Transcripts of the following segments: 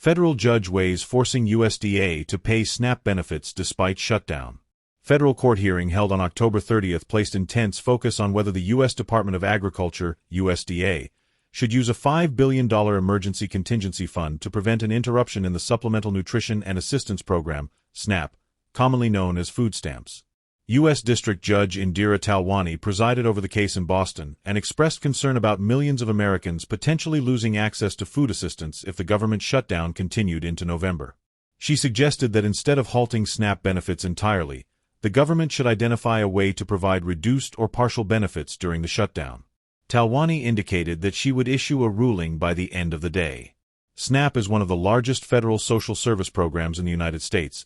Federal judge weighs forcing USDA to pay SNAP benefits despite shutdown. Federal court hearing held on October 30th placed intense focus on whether the U.S. Department of Agriculture, USDA, should use a $5 billion emergency contingency fund to prevent an interruption in the Supplemental Nutrition and Assistance Program, SNAP, commonly known as food stamps. U.S. District Judge Indira Talwani presided over the case in Boston and expressed concern about millions of Americans potentially losing access to food assistance if the government shutdown continued into November. She suggested that instead of halting SNAP benefits entirely, the government should identify a way to provide reduced or partial benefits during the shutdown. Talwani indicated that she would issue a ruling by the end of the day. SNAP is one of the largest federal social service programs in the United States,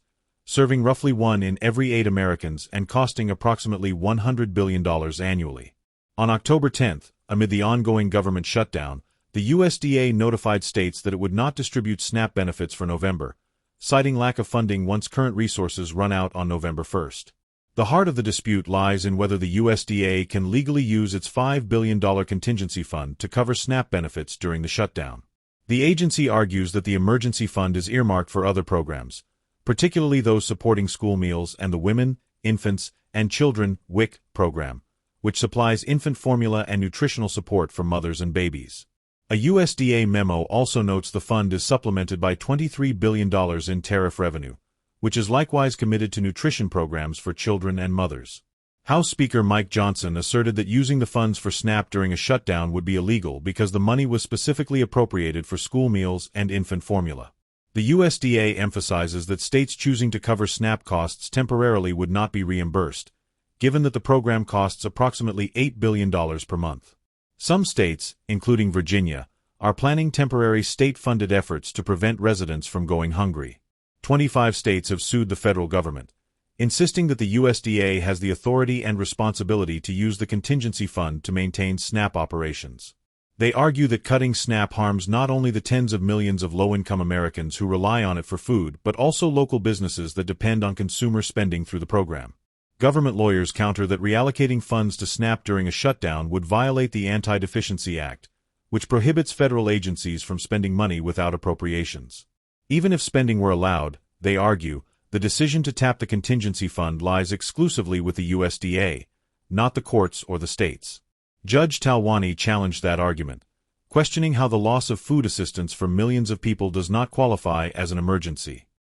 serving roughly 1 in every 8 Americans and costing approximately $100 billion annually. On October 10th, amid the ongoing government shutdown, the USDA notified states that it would not distribute SNAP benefits for November, citing lack of funding once current resources run out on November 1st. The heart of the dispute lies in whether the USDA can legally use its $5 billion contingency fund to cover SNAP benefits during the shutdown. The agency argues that the emergency fund is earmarked for other programs, particularly those supporting school meals and the Women, Infants, and Children (WIC) program, which supplies infant formula and nutritional support for mothers and babies. A USDA memo also notes the fund is supplemented by $23 billion in tariff revenue, which is likewise committed to nutrition programs for children and mothers. House Speaker Mike Johnson asserted that using the funds for SNAP during a shutdown would be illegal because the money was specifically appropriated for school meals and infant formula. The USDA emphasizes that states choosing to cover SNAP costs temporarily would not be reimbursed, given that the program costs approximately $8 billion per month. Some states, including Virginia, are planning temporary state-funded efforts to prevent residents from going hungry. 25 states have sued the federal government, insisting that the USDA has the authority and responsibility to use the contingency fund to maintain SNAP operations. They argue that cutting SNAP harms not only the tens of millions of low-income Americans who rely on it for food but also local businesses that depend on consumer spending through the program. Government lawyers counter that reallocating funds to SNAP during a shutdown would violate the Anti-Deficiency Act, which prohibits federal agencies from spending money without appropriations. Even if spending were allowed, they argue, the decision to tap the contingency fund lies exclusively with the USDA, not the courts or the states. Judge Talwani challenged that argument, questioning how the loss of food assistance for millions of people does not qualify as an emergency.